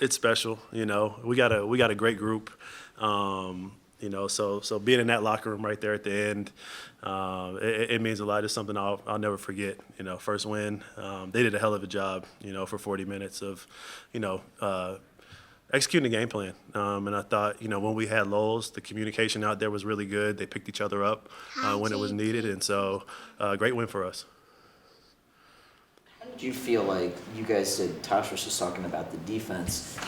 it's special. We got a great group. So being in that locker room right there at the end, it means a lot. It's something I'll never forget. First win. They did a hell of a job. For 40 minutes of, executing the game plan. And I thought, when we had lulls, the communication out there was really good. They picked each other up when it was needed, and so great win for us. Do you feel like you guys said, Tosh was just talking about the defense,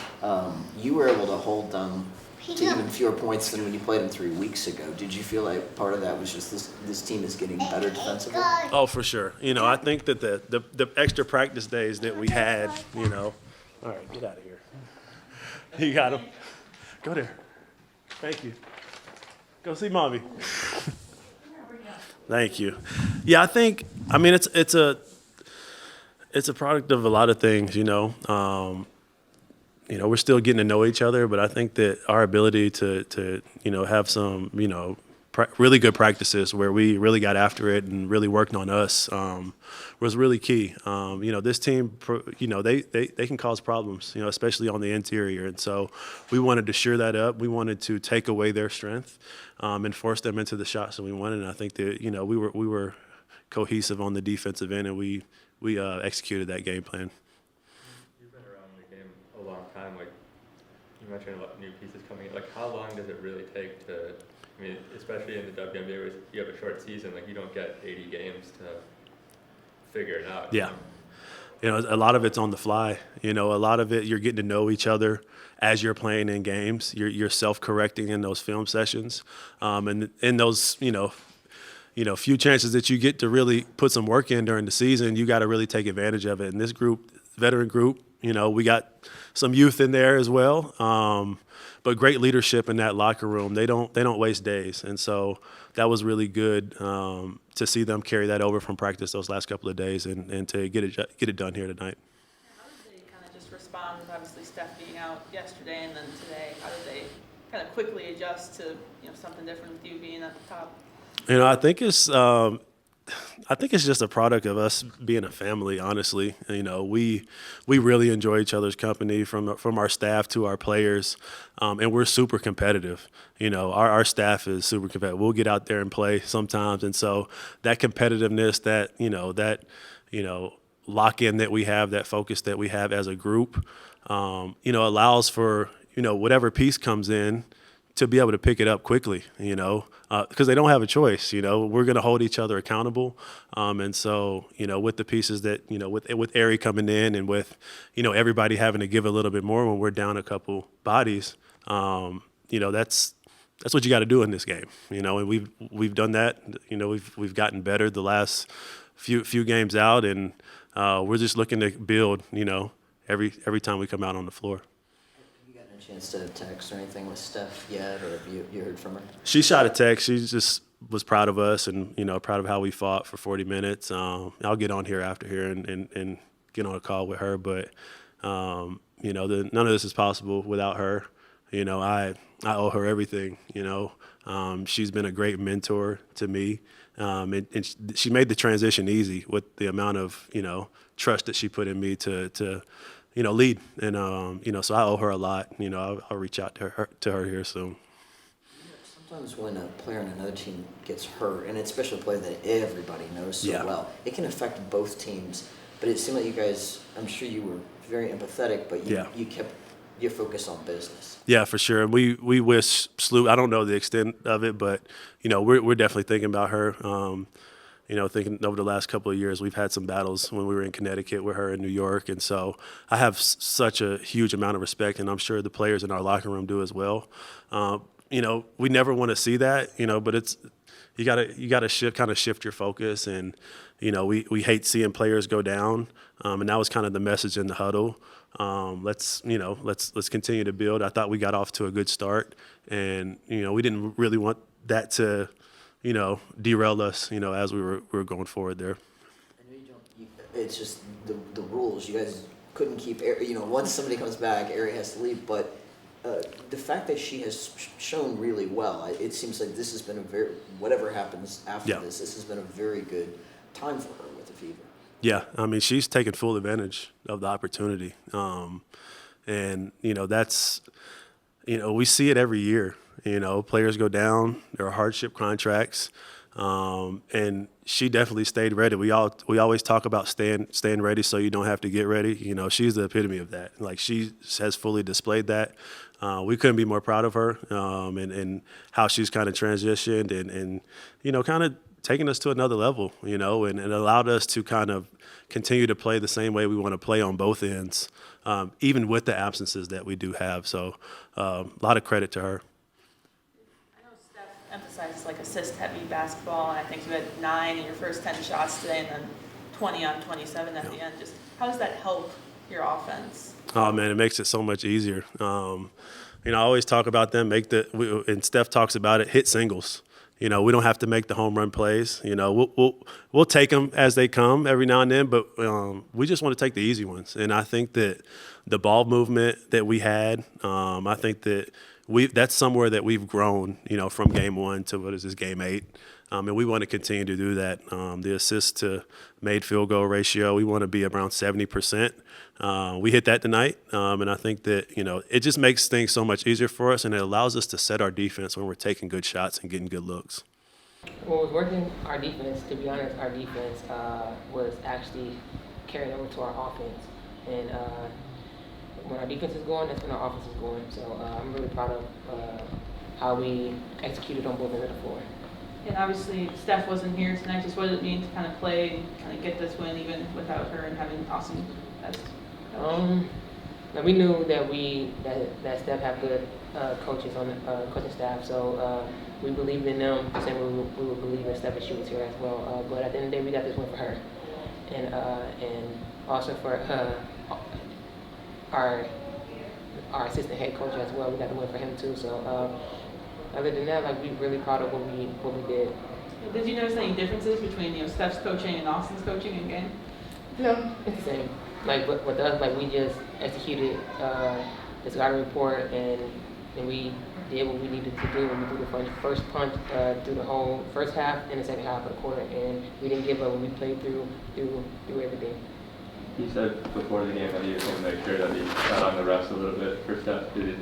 you were able to hold them to even fewer points than when you played them 3 weeks ago. Did you feel like part of that was just this team is getting better defensively? Oh, for sure. I think that the extra practice days that we had, all right, get out of here. You got him. Go there. Thank you. Go see mommy. Thank you. Yeah, it's a product of a lot of things, we're still getting to know each other, but I think that our ability to have some, really good practices where we really got after it and really worked on us was really key. This team, they can cause problems, especially on the interior. And so we wanted to shore that up. We wanted to take away their strength and force them into the shots that we wanted. And I think that, we were cohesive on the defensive end, and we executed that game plan. You've been around the game a long time. Like you mentioned, a lot of new pieces coming in. Like how long does it really take to? I mean, especially in the WNBA, where you have a short season. Like you don't get 80 games to figure it out. Yeah. A lot of it's on the fly. A lot of it you're getting to know each other as you're playing in games. You're self-correcting in those film sessions, and in those few chances that you get to really put some work in during the season, you got to really take advantage of it. And this group, veteran group, we got some youth in there as well, but great leadership in that locker room. They don't waste days, and so that was really good to see them carry that over from practice those last couple of days and to get it done here tonight. How did they kind of just respond with obviously Steph being out yesterday and then today? How did they kind of quickly adjust to something different with you being at the top? I think it's just a product of us being a family. Honestly, we really enjoy each other's company, from our staff to our players, and we're super competitive. Our staff is super competitive. We'll get out there and play sometimes, and so that competitiveness, that lock in that we have, that focus that we have as a group, allows for whatever piece comes in to be able to pick it up quickly, because they don't have a choice. We're going to hold each other accountable. And so, with the pieces that, with Ari coming in and with, everybody having to give a little bit more when we're down a couple bodies, that's what you got to do in this game, and we've done that. We've gotten better the last few games out, and we're just looking to build, every time we come out on the floor. Chance to text or anything with Steph yet, or have you heard from her? She shot a text. She just was proud of us and proud of how we fought for 40 minutes. I'll get on here after here and get on a call with her, but none of this is possible without her. I owe her everything. She's been a great mentor to me, and she made the transition easy with the amount of trust that she put in me to lead. And, so I owe her a lot. I'll reach out to her here soon. Sometimes when a player on another team gets hurt, and it's especially a player that everybody knows so well, it can affect both teams. But it seemed like you guys, I'm sure you were very empathetic, but you kept your focus on business. Yeah, for sure. And we wish Slew, I don't know the extent of it, but, we're definitely thinking about her. Thinking over the last couple of years, we've had some battles when we were in Connecticut with her in New York. And so I have such a huge amount of respect, and I'm sure the players in our locker room do as well. We never want to see that, but it's you gotta shift your focus. And, we hate seeing players go down. And that was kind of the message in the huddle. Let's continue to build. I thought we got off to a good start, and, we didn't really want that to derail us, as we were going forward there. I know you don't. It's just the rules. You guys couldn't keep. Once somebody comes back, Ari has to leave. But the fact that she has shown really well, it seems like this has been whatever happens after this has been a very good time for her with the Fever. Yeah, she's taken full advantage of the opportunity. And, that's, we see it every year. Players go down, there are hardship contracts. And she definitely stayed ready. We always talk about staying ready so you don't have to get ready. She's the epitome of that. Like, she has fully displayed that. We couldn't be more proud of her, and how she's kind of transitioned and kind of taken us to another level, and allowed us to kind of continue to play the same way we want to play on both ends, even with the absences that we do have. So a lot of credit to her. I know Steph emphasizes like assist-heavy basketball, and I think you had 9 in your first 10 shots today, and then 20 on 27 at the end. Just how does that help your offense? Oh man, it makes it so much easier. I always talk about them and Steph talks about it. Hit singles. We don't have to make the home run plays. We'll take them as they come every now and then, but we just want to take the easy ones. And I think that the ball movement that we had, I think that that's somewhere that we've grown, from game 1 to game 8. And we want to continue to do that. The assist to made field goal ratio, we want to be around 70%. We hit that tonight, and I think that, it just makes things so much easier for us, and it allows us to set our defense when we're taking good shots and getting good looks. What was working our defense, to be honest, our defense was actually carrying over to our offense. And when our defense is going, that's when our offense is going. So I'm really proud of how we executed on both ends of the floor. And obviously, Steph wasn't here tonight. Just what did it mean to kind of play and kind of get this win even without her and having awesome best coach? Now we knew that Steph had good coaches on the coaching staff, so we believed in them the same way we would believe in Steph if she was here as well. But at the end of the day, we got this win for her, and also for our assistant head coach as well. We got the win for him too. So. Other than that, we're really proud of what we did. Did you notice any differences between Steph's coaching and Austin's coaching in game? No, it's the same. With us, we just executed the scouting report and we did what we needed to do. We threw the first punch through the whole first half and the second half of the quarter, and we didn't give up when we played through everything. You said before the game that you were going to make sure that he got on the refs a little bit for Steph. Did he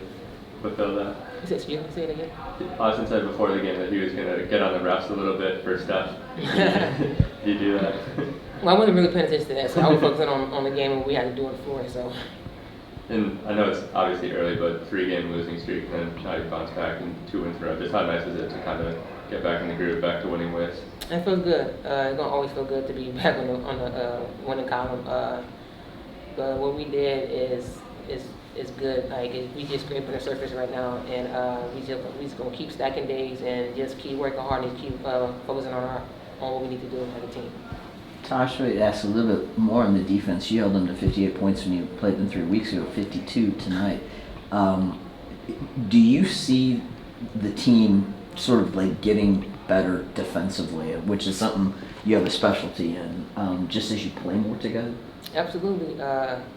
fulfill that? Excuse me, say it again? Austin said before the game that he was going to get on the refs a little bit for Steph. Did you do that? Well, I wasn't really paying attention to that, so I was focusing on the game and we had to do on the floor. So. And I know it's obviously early, but 3-game losing streak, and then now you bounce back and 2 wins in a row. Just how nice is it to kind of get back in the groove, back to winning ways? It feels good. It's gonna always feel good to be back on the winning column. But what we did is good. We just scraping the surface right now, and we just gonna keep stacking days and just keep working hard and keep focusing on what we need to do as a team. Tasha, to ask a little bit more on the defense. You held them to 58 points when you played them 3 weeks ago, 52 tonight. Do you see the team sort of getting better defensively, which is something you have a specialty in, just as you play more together? Absolutely.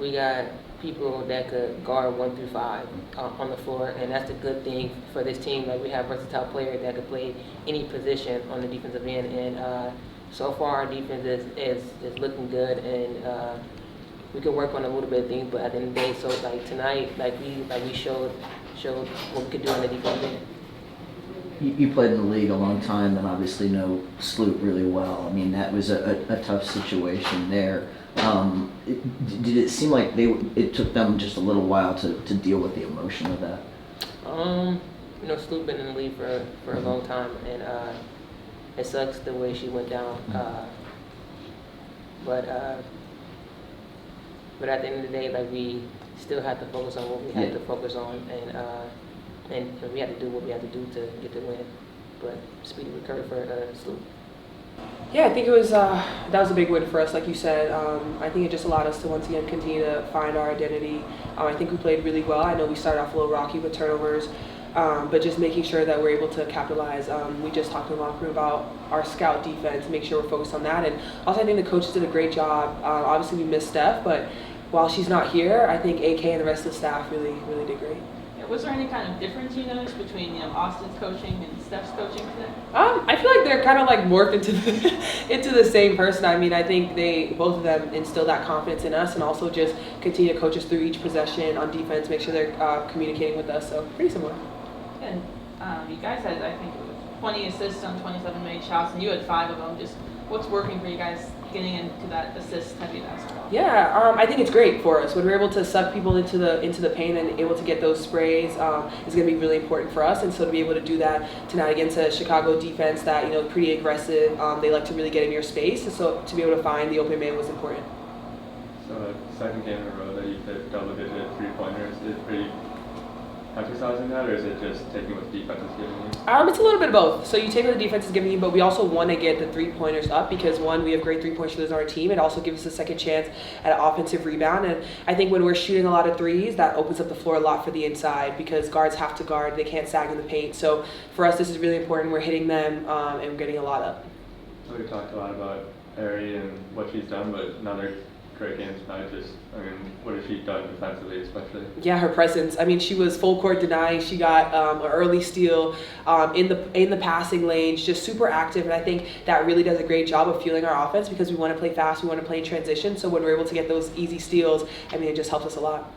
We got people that could guard 1 through 5 on the floor, and that's a good thing for this team. We have versatile players that could play any position on the defensive end, and so far our defense is looking good, and we can work on a little bit of things. But at the end of the day, so tonight, we showed what we could do on the defensive end. You played in the league a long time and obviously know Sloot really well. I mean, that was a tough situation there. Did it seem like it took them just a little while to deal with the emotion of that? Sloot been in the league for a long time, and it sucks the way she went down. But at the end of the day, we still had to focus on what we had to focus on, and we had to do what we had to do to get the win. But speedy recovery for Sloot. Yeah, I think it was that was a big win for us, like you said. I think it just allowed us to once again continue to find our identity. I think we played really well. I know we started off a little rocky with turnovers, but just making sure that we're able to capitalize. We just talked in the locker room about our scout defense, make sure we're focused on that. And also I think the coaches did a great job. Obviously we missed Steph, but while she's not here, I think AK and the rest of the staff really did great. Yeah, was there any kind of difference you noticed between Austin's coaching and Steph's coaching today? I feel like they're kind of like morphed into into the same person. I mean, I think both of them instill that confidence in us, and also just continue to coach us through each possession on defense, make sure they're communicating with us. So pretty similar. And you guys had, I think, it was 20 assists on 27 made shots, and you had 5 of them. Just what's working for you guys getting into that assist-heavy basketball? Yeah, I think it's great for us when we're able to suck people into the paint and able to get those sprays. Is going to be really important for us, and so to be able to do that tonight against a Chicago defense that pretty aggressive. They like to really get in your space, and so to be able to find the open man was important. So second game in a row that you hit double-digit three-pointers is pretty emphasizing that, or is it just taking what the defense is giving you? It's a little bit of both. So you take what the defense is giving you, but we also want to get the 3-pointers up because, one, we have great 3-point shooters on our team. It also gives us a second chance at an offensive rebound. And I think when we're shooting a lot of threes, that opens up the floor a lot for the inside because guards have to guard. They can't sag in the paint. So for us, this is really important. We're hitting them and we're getting a lot up. So we talked a lot about Ari and what she's done, but another great game tonight. What has she done defensively, especially? Yeah, her presence. I mean, she was full court denying. She got an early steal in the passing lanes, just super active. And I think that really does a great job of fueling our offense because we want to play fast, we want to play in transition. So when we're able to get those easy steals, it just helps us a lot.